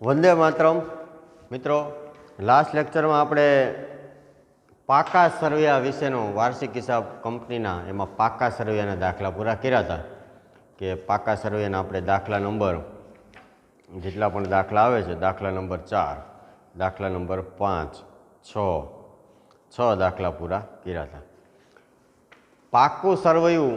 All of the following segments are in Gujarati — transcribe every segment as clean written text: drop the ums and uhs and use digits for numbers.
વંદે માતરમ મિત્રો, લાસ્ટ લેક્ચરમાં આપણે પાકા સરવૈયા વિશેનો વાર્ષિક હિસાબ કંપનીના એમાં પાકા સરવૈયાના દાખલા પૂરા કર્યા હતા કે પાકા સરવૈયાના આપણે દાખલા નંબર જેટલા પણ દાખલા આવે છે, દાખલા નંબર 4, દાખલા નંબર 5, 6 દાખલા પૂરા કર્યા હતા. પાકું સરવૈયું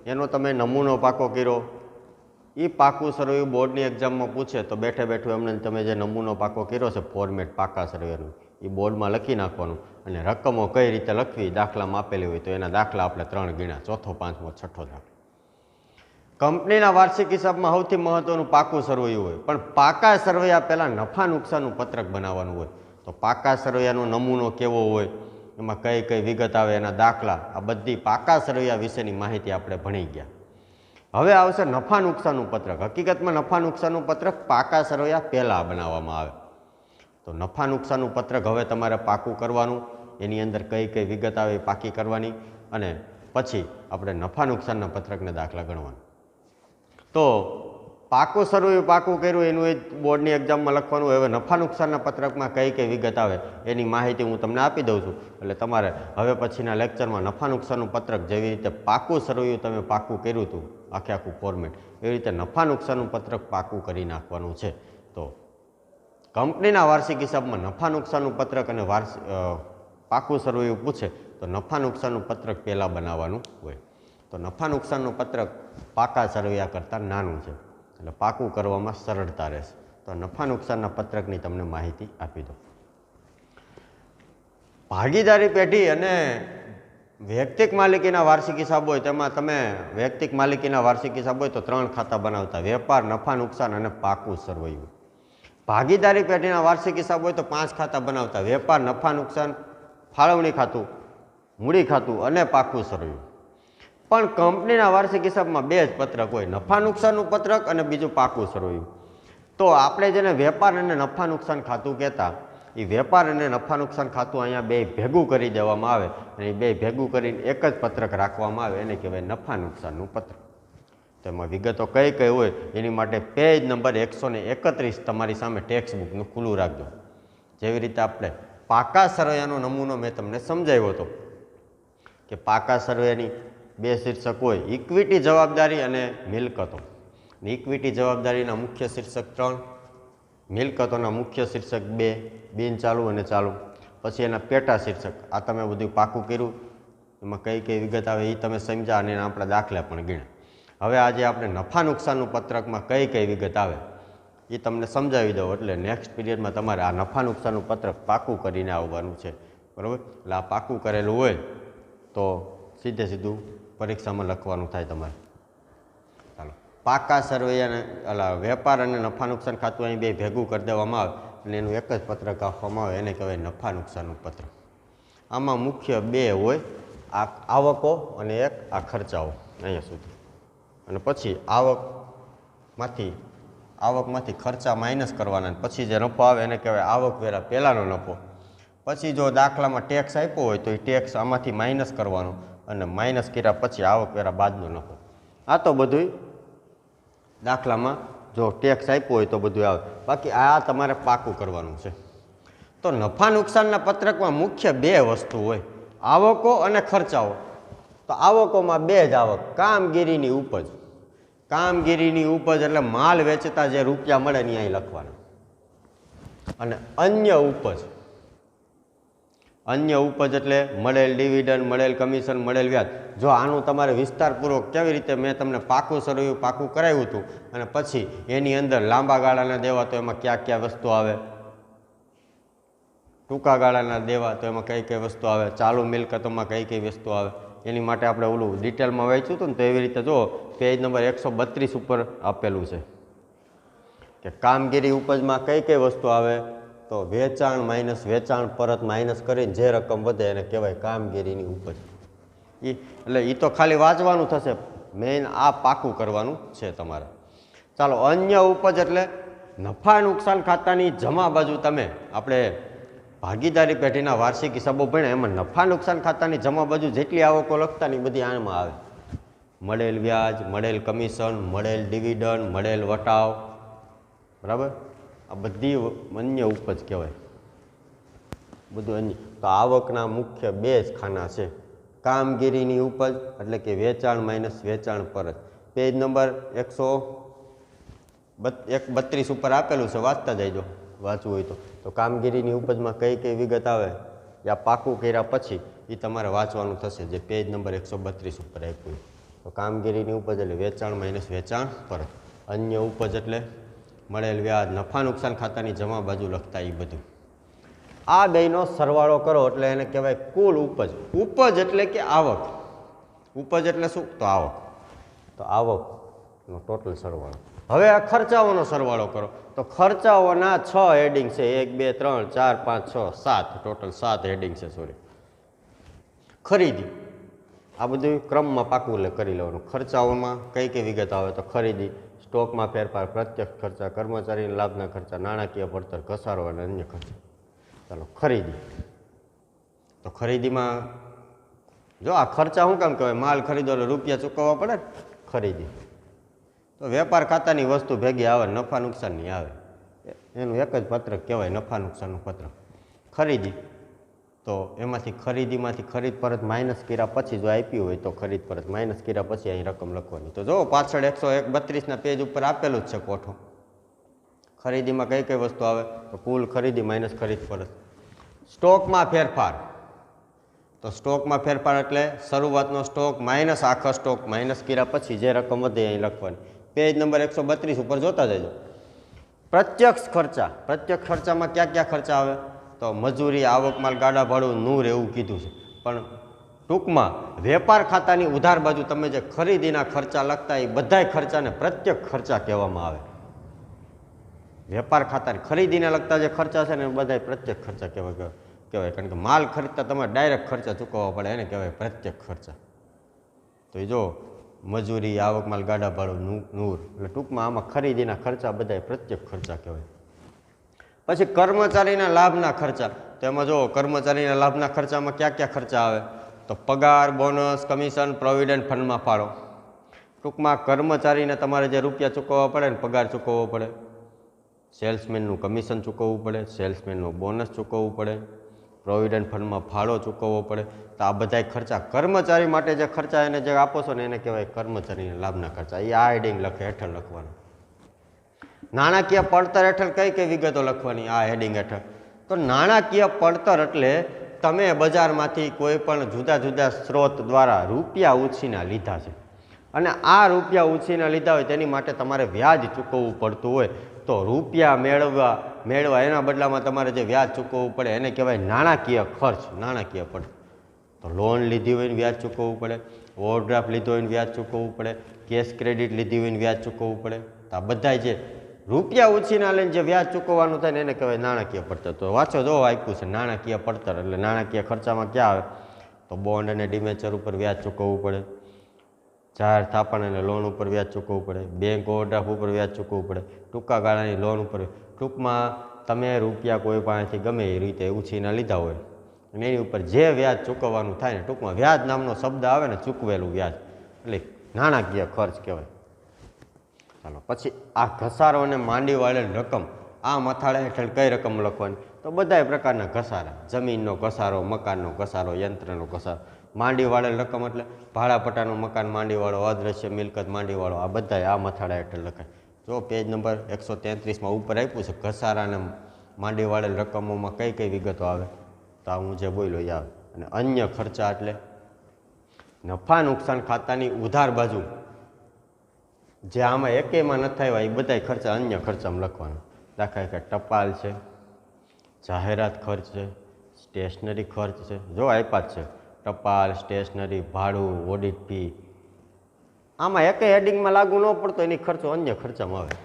એનો તમે નમૂનો પાકો કર્યો. એ પાકું સરવૈયું બોર્ડની એક્ઝામમાં પૂછે તો બેઠે બેઠું એમને તમે જે નમૂનો પાકો કર્યો છે ફોર્મેટ પાકા સરવૈયાનું એ બોર્ડમાં લખી નાખવાનું અને રકમો કઈ રીતે લખવી દાખલામાં આપેલી હોય તો એના દાખલા આપણે 3 ગણ્યા, ચોથો, પાંચમો, છઠ્ઠો દાખલો. કંપનીના વાર્ષિક હિસાબમાં સૌથી મહત્વનું પાકું સરવૈયું હોય, પણ પાકા સરવૈયા પહેલાં નફા નુકસાનનું પત્રક બનાવવાનું હોય. તો પાકા સરવૈયાનો નમૂનો કેવો હોય, એમાં કઈ કઈ વિગત આવે, એના દાખલા, આ બધી પાકા સરવૈયા વિશેની માહિતી આપણે ભણી ગયા. હવે આવશે નફા નુકસાનનું પત્રક. હકીકતમાં નફા નુકસાનનું પત્રક પાકા સરવૈયા પહેલાં બનાવવામાં આવે. તો નફા નુકસાનનું પત્રક હવે તમારે પાકું કરવાનું, એની અંદર કઈ કઈ વિગત આવે એ પાકી કરવાની અને પછી આપણે નફા નુકસાનના પત્રકને દાખલા ગણવાનું. તો પાકું સરવૈયું પાકું કર્યું એનું એ બોર્ડની એક્ઝામમાં લખવાનું. હવે નફા નુકસાનના પત્રકમાં કઈ કઈ વિગત આવે એની માહિતી હું તમને આપી દઉં છું. એટલે તમારે હવે પછીના લેક્ચરમાં નફા નુકસાનનું પત્રક જેવી રીતે પાકું સરવૈયું તમે પાકું કર્યું હતું આખું ફોર્મેટ, એવી રીતે નફા નુકસાનનું પત્રક પાકું કરી નાખવાનું છે. તો કંપનીના વાર્ષિક હિસાબમાં નફા નુકસાનનું પત્રક અને પાકું સરવૈયું પૂછે તો નફા નુકસાનનું પત્રક પહેલાં બનાવવાનું હોય. તો નફા નુકસાનનું પત્રક પાકા સરવૈયા કરતાં નાનું છે એટલે પાકું કરવામાં સરળતા રહેશે. તો નફા નુકસાનના પત્રકની તમને માહિતી આપી દો. ભાગીદારી પેઢી અને વૈયક્તિક માલિકીના વાર્ષિક હિસાબ હોય તેમાં તમે વૈયક્તિક માલિકીના વાર્ષિક હિસાબ હોય તો 3 ખાતા બનાવતા: વેપાર, નફા નુકસાન અને પાકું સરવૈયું. ભાગીદારી પેઢીના વાર્ષિક હિસાબ હોય તો 5 ખાતા બનાવતા: વેપાર, નફા નુકસાન, ફાળવણી ખાતું, મૂડી ખાતું અને પાકું સરવૈયું. પણ કંપનીના વાર્ષિક હિસાબમાં 2 જ પત્રક હોય, નફા નુકસાનનું પત્રક અને બીજું પાકું સરવૈયું. તો આપણે જેને વેપાર અને નફા નુકસાન ખાતું કહેતા, એ વેપાર અને નફા નુકસાન ખાતું અહીંયા 2 ભેગું કરી દેવામાં આવે અને એ 2 ભેગું કરીને એક જ પત્રક રાખવામાં આવે, એને કહેવાય નફા નુકસાનનું પત્રક. તેમાં વિગતો કઈ કઈ હોય એની માટે પેજ નંબર 131 તમારી સામે ટેક્સ્ટ બુકનું ખુલ્લું રાખજો. જેવી રીતે આપણે પાકા સરવૈયાનો નમૂનો મેં તમને સમજાવ્યો હતો કે પાકા સરવૈયાની 2 શીર્ષક હોય: ઇક્વિટી જવાબદારી અને મિલકતો. ઇક્વિટી જવાબદારીના મુખ્ય શીર્ષક 3, મિલકતોના મુખ્ય શીર્ષક 2, બિનચાલુ અને ચાલુ. પછી એના પેટા શીર્ષક. આ તમે બધું પાકું કર્યું, એમાં કઈ કઈ વિગત આવે એ તમે સમજ્યા અને આપણા દાખલા પણ ગણ્યા. હવે આજે આપણે નફા નુકસાનનું પત્રકમાં કઈ કઈ વિગત આવે એ તમને સમજાવી દઉં, એટલે નેક્સ્ટ પીરિયડમાં તમારે આ નફા નુકસાનનું પત્રક પાકું કરીને આવવાનું છે, બરાબર? એટલે આ પાકું કરેલું હોય તો સીધું પરીક્ષામાં લખવાનું થાય તમારે. ચાલો, પાકા સરવૈયાને વેપાર અને નફા નુકસાન ખાતું અહીં 2 ભેગું કરી દેવામાં આવે અને એનું એક જ પત્રક આપવામાં આવે, એને કહેવાય નફા નુકસાનનું પત્રક. આમાં મુખ્ય 2 હોય: આ આવકો અને એક આ ખર્ચાઓ અહીંયા સુધી. અને પછી આવકમાંથી ખર્ચા માઇનસ કરવાના, પછી જે નફો આવે એને કહેવાય આવકવેરા પહેલાંનો નફો. પછી જો દાખલામાં ટેક્સ આપ્યો હોય તો એ ટેક્સ આમાંથી માઇનસ કરવાનો અને માઇનસ કર્યા પછી આવકવેરા બાદનો નફો. આ તો બધું દાખલામાં જો ટેક્સ આપ્યો હોય તો બધું આવે. બાકી આ તમારે પાકું કરવાનું છે. તો નફા નુકસાનના પત્રકમાં મુખ્ય 2 વસ્તુ હોય: આવકો અને ખર્ચાઓ. તો આવકોમાં 2 જ આવક: કામગીરીની ઉપજ. કામગીરીની ઉપજ એટલે માલ વેચતા જે રૂપિયા મળે ને અહીં લખવાના. અને અન્ય ઉપજ. અન્ય ઉપજ એટલે મળેલ ડિવિડન્ડ, મળેલ કમિશન, મળેલ વ્યાજ. જો આનું તમારે વિસ્તારપૂર્વક કેવી રીતે મેં તમને પાકું સરવૈયું પાકું કરાવ્યું હતું અને પછી એની અંદર લાંબા ગાળાના દેવા તો એમાં કયા વસ્તુ આવે, ટૂંકા ગાળાના દેવા તો એમાં કઈ વસ્તુ આવે, ચાલુ મિલકતોમાં કઈ વસ્તુ આવે, એની માટે આપણે ઓલું ડિટેલમાં વાંચ્યું હતું ને. તો એવી રીતે જો પેજ નંબર 132 ઉપર આપેલું છે કે કામગીરી ઉપજમાં કઈ વસ્તુ આવે. તો વેચાણ માઇનસ વેચાણ પરત માઇનસ કરીને જે રકમ વધે એને કહેવાય કામગીરીની ઉપજ. એટલે એ તો ખાલી વાંચવાનું થશે, મેઇન આ પાકું કરવાનું છે તમારે. ચાલો, અન્ય ઉપજ એટલે નફા નુકસાન ખાતાની જમા બાજુ. તમે આપણે ભાગીદારી પેઢીના વાર્ષિક હિસાબો ભણ્યા, એમાં નફા નુકસાન ખાતાની જમા બાજુ જેટલી આવકો લખતા ને બધી આમાં આવે: મળેલ વ્યાજ, મળેલ કમિશન, મળેલ ડિવિડન્ડ, મળેલ વટાવ, બરાબર? આ બધી અન્ય ઉપજ કહેવાય, બધું અન્ય. તો આવકના મુખ્ય બે જ ખાના છે, કામગીરીની ઉપજ એટલે કે વેચાણ માઇનસ વેચાણ પરત. પેજ નંબર 132 ઉપર આપેલું છે, વાંચતા જઈજો વાંચવું હોય તો કામગીરીની ઉપજમાં કઈ કઈ વિગત આવે યા પાકું કર્યા પછી એ તમારે વાંચવાનું થશે, જે પેજ નંબર 132 ઉપર આપ્યું. તો કામગીરીની ઉપજ એટલે વેચાણ માઇનસ વેચાણ પરત. અન્ય ઉપજ એટલે મળેલ વ્યાજ, નફા નુકસાન ખાતાની જમા બાજુ લખતા એ બધું. આ બેનો સરવાળો કરો એટલે એને કહેવાય કુલ ઉપજ. ઉપજ એટલે કે આવક. ઉપજ એટલે શું? તો આવક. તો આવકનો ટોટલ સરવાળો. હવે આ ખર્ચાઓનો સરવાળો કરો તો ખર્ચાઓના 6 હેડિંગ છે, 1 2 3 4 5 6 7, ટોટલ 7 હેડિંગ છે. સોરી, ખરીદી, આ બધું ક્રમમાં પાકું કરી લેવાનું. ખર્ચાઓમાં કઈ કઈ વિગત આવે તો ખરીદી, સ્ટોકમાં ફેરફાર, પ્રત્યક્ષ ખર્ચા, કર્મચારીના લાભના ખર્ચા, નાણાકીય પડતર, ઘસારો અને અન્ય ખર્ચા. ચાલો ખરીદી. તો ખરીદીમાં જો આ ખર્ચા શું કામ કહેવાય? માલ ખરીદો એટલે રૂપિયા ચૂકવવા પડે ને, ખરીદી. તો વેપાર ખાતાની વસ્તુ ભેગી આવે, નફા નુકસાનની આવે, એનું એક જ પત્રક કહેવાય નફા નુકસાનનું પત્રક. ખરીદી, તો એમાંથી ખરીદીમાંથી ખરીદ પરત માઇનસ કર્યા પછી જો આપ્યું હોય તો ખરીદ પરત માઇનસ કર્યા પછી અહીં રકમ લખવાની. તો જો પાછળ 132ના પેજ ઉપર આપેલું જ છે કોઠો. ખરીદીમાં કઈ કઈ વસ્તુ આવે તો કુલ ખરીદી માઇનસ ખરીદ પરત. સ્ટોકમાં ફેરફાર, તો સ્ટોકમાં ફેરફાર એટલે શરૂઆતનો સ્ટોક માઇનસ આખો સ્ટોક માઇનસ કર્યા પછી જે રકમ વધે અહીં લખવાની. પેજ નંબર 132 ઉપર જોતા જજો. પ્રત્યક્ષ ખર્ચા, પ્રત્યક્ષ ખર્ચામાં ક્યાં ક્યાં ખર્ચા આવે તો મજૂરી, આવક માલ, ગાડા ભાડું, નૂર એવું કીધું છે. પણ ટૂંકમાં વેપાર ખાતાની ઉધાર બાજુ તમે જે ખરીદીના ખર્ચા લખતા એ બધાય ખર્ચાને પ્રત્યક્ષ ખર્ચા કહેવામાં આવે. વેપાર ખાતાની ખરીદીને લગતા જે ખર્ચા છે ને એ બધા પ્રત્યક્ષ ખર્ચા કહેવાય. કારણ કે માલ ખરીદતા તમારે ડાયરેક્ટ ખર્ચા ચૂકવવા પડે, એને કહેવાય પ્રત્યક્ષ ખર્ચા. તો એ જો મજૂરી, આવક માલ, ગાડા ભાડું, નૂર, એટલે ટૂંકમાં આમાં ખરીદીના ખર્ચા બધા પ્રત્યક્ષ ખર્ચા કહેવાય. પછી કર્મચારીના લાભના ખર્ચા, તો એમાં જો કર્મચારીના લાભના ખર્ચામાં ક્યાં ક્યાં ખર્ચા આવે તો પગાર, બોનસ, કમિશન, પ્રોવિડન્ટ ફંડમાં ફાળો. ટૂંકમાં કર્મચારીને તમારે જે રૂપિયા ચૂકવવા પડે ને, પગાર ચૂકવવો પડે, સેલ્સમેનનું કમિશન ચૂકવવું પડે, સેલ્સમેનનું બોનસ ચૂકવવું પડે, પ્રોવિડન્ટ ફંડમાં ફાળો ચૂકવવો પડે. તો આ બધાય ખર્ચા કર્મચારી માટે જે ખર્ચા એને જે આપો છો ને એને કહેવાય કર્મચારીના લાભના ખર્ચા. એ આ હેડિંગ લખે હેઠળ લખવાનું. નાણાકીય પડતર હેઠળ કઈ કઈ વિગતો લખવાની આ હેડિંગ હેઠળ? તો નાણાકીય પડતર એટલે તમે બજારમાંથી કોઈ પણ જુદા જુદા સ્ત્રોત દ્વારા રૂપિયા ઉછીના લીધા છે અને આ રૂપિયા ઉછીના લીધા હોય તેની માટે તમારે વ્યાજ ચૂકવવું પડતું હોય, તો રૂપિયા મેળવા એના બદલામાં તમારે જે વ્યાજ ચૂકવવું પડે એને કહેવાય નાણાકીય ખર્ચ, નાણાકીય પડતર. તો લોન લીધી હોય ને વ્યાજ ચૂકવવું પડે, ઓવરડ્રાફ્ટ લીધો હોય ને વ્યાજ ચૂકવવું પડે, કેશ ક્રેડિટ લીધી હોય ને વ્યાજ ચૂકવવું પડે. તો આ બધા જે રૂપિયા ઉછીના લઈને જે વ્યાજ ચૂકવવાનું થાય ને એને કહેવાય નાણાકીય પડતર. તો વાંચો જો આપ્યું છે નાણાકીય પડતર એટલે નાણાકીય ખર્ચામાં ક્યાં આવે તો બોન્ડ અને ડિમેચર ઉપર વ્યાજ ચૂકવવું પડે, જાહેર થાપણ અને લોન ઉપર વ્યાજ ચૂકવવું પડે, બેંક ઓવરડ્રાફ્ટ ઉપર વ્યાજ ચૂકવવું પડે, ટૂંકા ગાળાની લોન ઉપર. ટૂંકમાં તમે રૂપિયા કોઈ પાસેથી ગમે એ રીતે ઉછીના લીધા હોય અને એની ઉપર જે વ્યાજ ચૂકવવાનું થાય ને, ટૂંકમાં વ્યાજ નામનો શબ્દ આવે ને, ચૂકવેલું વ્યાજ, એટલે નાણાકીય ખર્ચ કહેવાય. ચાલો પછી આ ઘસારો અને માંડી વાળેલ રકમ, આ મથાળા હેઠળ કઈ રકમ લખવાની તો બધાય પ્રકારના ઘસારા, જમીનનો ઘસારો, મકાનનો ઘસારો, યંત્રનો ઘસારો. માંડી વાળેલ રકમ એટલે ભાડાપટ્ટાનું મકાન માંડીવાળો, અદ્રશ્ય મિલકત માંડીવાળો, આ બધાય આ મથાળા હેઠળ લખાય. જો પેજ નંબર 133માં ઉપર આપ્યું છે ઘસારા અને માંડી વાળેલ રકમોમાં કઈ કઈ વિગતો આવે તો આ હું જે બોલ્યો એ આવે. અને અન્ય ખર્ચા એટલે નફા નુકસાન ખાતાની ઉધાર બાજુ જે આમાં એકેયમાં નથી આવ્યા એ બધા ખર્ચા અન્ય ખર્ચામાં લખવાના. દાખલા કે ટપાલ છે, જાહેરાત ખર્ચ છે, સ્ટેશનરી ખર્ચ છે, જો આપ્યા જ છે ટપાલ, સ્ટેશનરી, ભાડું, ઓડિટ ફી. આમાં એકેય હેડિંગમાં લાગુ ન પડતો એની ખર્ચો અન્ય ખર્ચામાં આવે.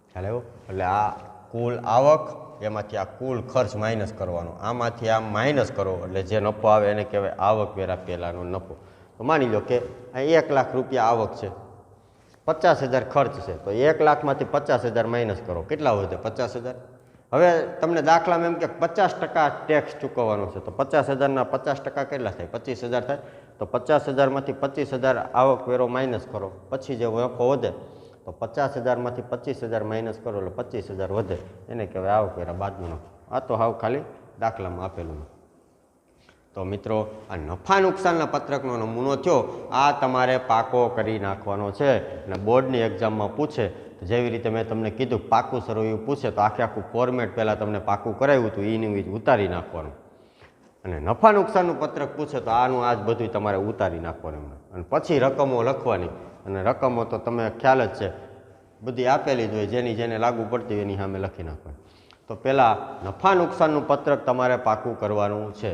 ખ્યાલ આવ્યો? એટલે આ કુલ આવક એમાંથી આ કુલ ખર્ચ માઇનસ કરવાનો, આમાંથી આમ માઇનસ કરો એટલે જે નફો આવે એને કહેવાય આવક વેરા પહેલાંનો નફો. તો માની લો કે અહીં 1 લાખ રૂપિયા આવક છે, 50,000 ખર્ચ છે, તો 1 લાખમાંથી 50,000 માઇનસ કરો, કેટલા વધે? 50,000. હવે તમને દાખલામાં એમ કે 50% ટેક્સ ચૂકવવાનો છે, તો 50,000ના 50% કેટલા થાય? 25,000 થાય. તો 50,000માંથી 25,000 આવક વેરો માઇનસ કરો, પછી જે નફો વધે તો 50,000માંથી 25,000 માઇનસ કરો એટલે 25,000 વધે, એને કહેવાય આવકવેરા બાદનો નફો. આ તો હાવ ખાલી દાખલામાં આપેલું. તો મિત્રો આ નફા નુકસાનના પત્રકનો નમૂનો થયો, આ તમારે પાકો કરી નાખવાનો છે. અને બોર્ડની એક્ઝામમાં પૂછે જેવી રીતે મેં તમને કીધું પાકું સરવૈયું પૂછે તો આખું ફોર્મેટ પહેલાં તમને પાકું કરાવ્યું હતું એની ઉતારી નાખવાનું. અને નફા નુકસાનનું પત્રક પૂછે તો આનું આ જ બધું તમારે ઉતારી નાખવાનું. અને પછી રકમો લખવાની. અને રકમો તો તમે ખ્યાલ જ છે બધી આપેલી જ હોય, જેની જેને લાગુ પડતી હોય એની સામે લખી નાખવાની. તો પહેલાં નફા નુકસાનનું પત્રક તમારે પાકું કરવાનું છે.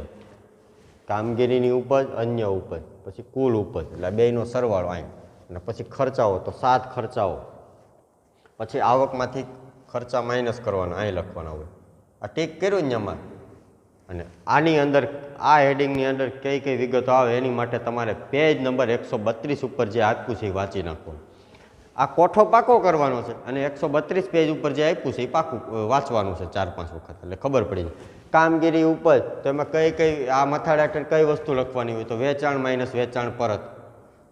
કામગીરીની ઉપજ, અન્ય ઉપજ, પછી કુલ ઉપજ એટલે બેયનો સરવાળો અહીં, અને પછી ખર્ચાઓ તો 7 ખર્ચાઓ, પછી આવકમાંથી ખર્ચા માઇનસ કરવાના અહીં લખવાના હોય. આ ટીક કર્યું ને એમાં. અને આની અંદર આ હેડિંગની અંદર કઈ કઈ વિગતો આવે એની માટે તમારે પેજ નંબર 132 ઉપર જે આપ્યું છે એ વાંચી નાખવાનું. આ કોઠો પાકો કરવાનો છે અને 132 પેજ ઉપર જે આપ્યું છે એ પાકું વાંચવાનું છે 4-5 વખત એટલે ખબર પડી જાય. કામગીરી ઉપજ તો એમાં કઈ કઈ આ મથાળા હેઠળ કઈ વસ્તુ લખવાની હોય તો વેચાણ માઇનસ વેચાણ પરત,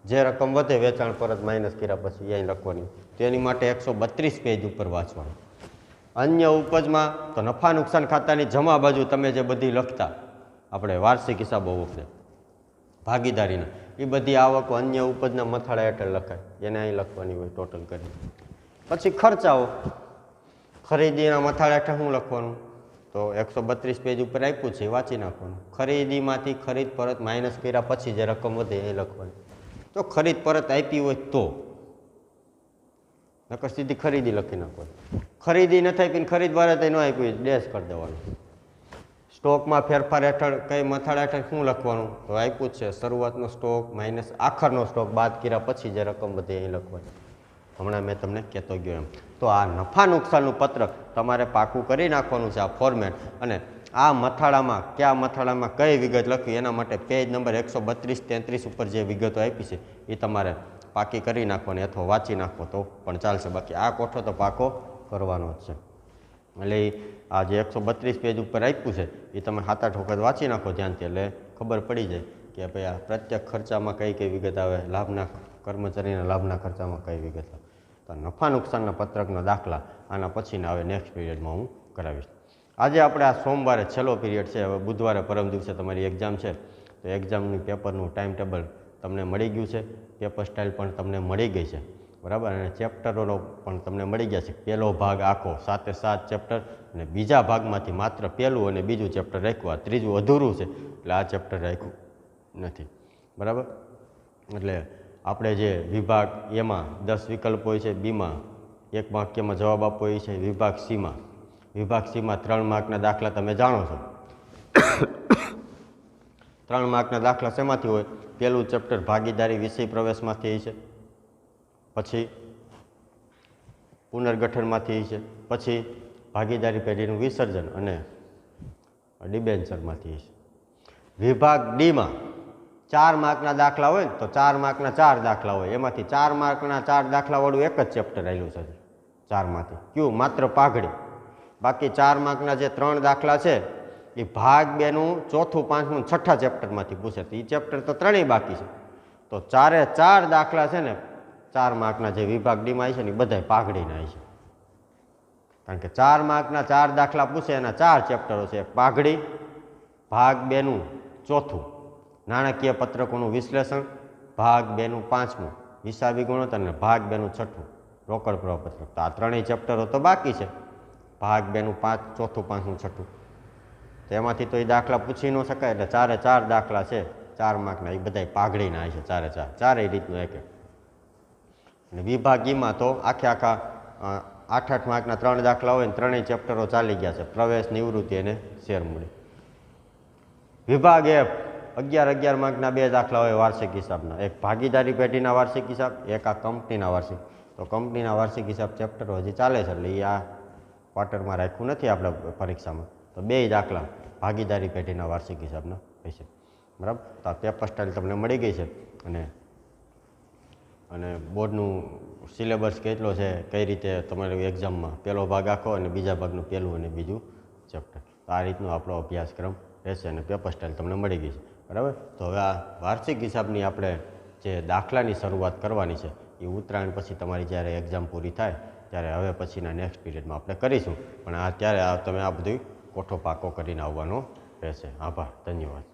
જે રકમ વધે વેચાણ પરત માઇનસ કર્યા પછી અહીં લખવાની. તો એની માટે 132 પેજ ઉપર વાંચવાનું. અન્ય ઉપજમાં તો નફા નુકસાન ખાતાની જમા બાજુ તમે જે બધી લખતા આપણે વાર્ષિક હિસાબો વખતે ભાગીદારીના એ બધી આવકો અન્ય ઉપજના મથાળા હેઠળ લખાય, એને અહીં લખવાની હોય ટોટલ કરી. પછી ખર્ચાઓ, ખરીદીના મથાળા હેઠળ શું લખવાનું તો 132 પેજ ઉપર આપ્યું છે વાંચી નાખવાનું. ખરીદીમાંથી ખરીદ પરત માઇનસ કર્યા પછી જે રકમ વધે એ લખવાની. તો ખરીદ પરત આપી હોય તો નકર સીધી ખરીદી લખી નાખવાની. ખરીદી નથી આપીને ખરીદ વાળા ન આપી હોય ડેશ કરી દેવાનું. સ્ટોકમાં ફેરફાર હેઠળ કઈ મથાળા હેઠળ શું લખવાનું તો આપ્યું જ છે શરૂઆતનો સ્ટોક માઇનસ આખરનો સ્ટોક બાદ કર્યા પછી જે રકમ વધે એ લખવાની. હમણાં મેં તમને કહેતો ગયો એમ. તો આ નફા નુકસાનનું પત્રક તમારે પાકું કરી નાખવાનું છે આ ફોર્મેટ. અને આ મથાળામાં કયા મથાળામાં કઈ વિગત લખવી એના માટે પેજ નંબર 132-33 ઉપર જે વિગતો આપી છે એ તમારે પાકી કરી નાખવાની અથવા વાંચી નાખો તો પણ ચાલશે. બાકી આ કોઠો તો પાકો કરવાનો જ છે. એટલે આ જે 132 પેજ ઉપર આપ્યું છે એ તમે 7-8 વખત વાંચી નાખો ધ્યાનથી એટલે ખબર પડી જાય કે ભાઈ આ પ્રત્યેક ખર્ચામાં કઈ કઈ વિગત આવે, લાભના કર્મચારીના લાભના ખર્ચામાં કઈ વિગત આવે. તો નફા નુકસાનના પત્રકના દાખલા આના પછીના હવે નેક્સ્ટ પીરિયડમાં હું કરાવીશ. આજે આપણે આ સોમવારે છેલ્લો પીરિયડ છે. હવે બુધવારે પરમ દિવસે તમારી એક્ઝામ છે. તો એક્ઝામની પેપરનું ટાઈમ ટેબલ તમને મળી ગયું છે, પેપર સ્ટાઇલ પણ તમને મળી ગઈ છે બરાબર. અને ચેપ્ટરો પણ તમને મળી ગયા છે. પહેલો ભાગ આખો 7 ચેપ્ટર અને બીજા ભાગમાંથી માત્ર પહેલું અને બીજું ચેપ્ટર રાખ્યું. આ ત્રીજું અધૂરું છે એટલે આ ચેપ્ટર રાખ્યું નથી બરાબર. એટલે આપણે જે વિભાગ એમાં 10 વિકલ્પ હોય છે, બીમાં 1 વાક્યમાં જવાબ આપવો હોય છે, વિભાગ સીમાં 3 માર્કના દાખલા તમે જાણો છો. 3 માર્કના દાખલા શેમાંથી હોય? પહેલું ચેપ્ટર ભાગીદારી વિષય પ્રવેશમાંથી છે, પછી પુનર્ગઠનમાંથી છે, પછી ભાગીદારી પેઢીનું વિસર્જન અને ડિબેન્ચરમાંથી છે. વિભાગ ડીમાં 4 માર્કના દાખલા હોય ને તો 4 માર્કના 4 દાખલા હોય. એમાંથી 4 માર્કના 4 દાખલાવાળું એક જ ચેપ્ટર આવેલું છે 4માંથી. કયું? માત્ર પાઘડી. બાકી 4 માર્કના જે 3 દાખલા છે એ ભાગ 2નું 4થું, 5મું, 6ઠ્ઠા ચેપ્ટરમાંથી પૂછે. તો એ ચેપ્ટર તો 3ય બાકી છે. તો 4 દાખલા છે ને 4 માર્કના જે વિભાગ ડીમાં આવી છે ને એ બધાય પાઘડીના આવી છે. કારણ કે 4 માર્કના 4 દાખલા પૂછે એના 4 ચેપ્ટરો છે. પાઘડી, ભાગ 2નું 4થું નાણાકીય પત્રકોનું વિશ્લેષણ, ભાગ 2નું 5મું હિસાબી ગુણોત્તર અને ભાગ 2નું 6ઠ્ઠું રોકડ પ્રપત્રક. તો આ 3ય ચેપ્ટરો તો બાકી છે. ભાગ 2નું 5, 4થું, 5મું, 6ઠ્ઠું. તો એમાંથી તો એ દાખલા પૂછી ન શકાય. એટલે 4 દાખલા છે 4 માર્કના એ બધા પાઘડીના આવે છે. 4 રીતનું એક. અને વિભાગ ઈમાં તો આખા 8 માર્કના 3 દાખલા હોય ને 3ય ચેપ્ટરો ચાલી ગયા છે. પ્રવેશ, નિવૃત્તિ અને શેરમૂડી. વિભાગ એફ 11 માર્કના 2 દાખલા હોય વાર્ષિક હિસાબના. એક ભાગીદારી પેઢીના વાર્ષિક હિસાબ, એક આ કંપનીના વાર્ષિક. તો કંપનીના વાર્ષિક હિસાબ ચેપ્ટરો હજી ચાલે છે એટલે એ આ ક્વાર્ટરમાં રાખ્યું નથી આપણે પરીક્ષામાં. તો 2 દાખલા ભાગીદારી પેઢીના વાર્ષિક હિસાબના હશે બરાબર. તો આ પેપર સ્ટાઇલ તમને મળી ગઈ છે. અને બોર્ડનું સિલેબસ કેટલો છે, કઈ રીતે તમારે એક્ઝામમાં પહેલો ભાગ આખો અને બીજા ભાગનું પહેલું અને બીજું ચેપ્ટર. તો આ રીતનો આપણો અભ્યાસક્રમ રહેશે અને પેપર સ્ટાઇલ તમને મળી ગઈ છે બરાબર. તો હવે આ વાર્ષિક હિસાબની આપણે જે દાખલાની શરૂઆત કરવાની છે એ ઉત્તરાયણ પછી તમારી જ્યારે એક્ઝામ પૂરી થાય ત્યારે હવે પછીના નેક્સ્ટ પીરિયડમાં આપણે કરીશું. પણ ત્યારે તમે આ બધું કોઠો પાકો કરીને આવવાનો રહેશે. આભાર, ધન્યવાદ.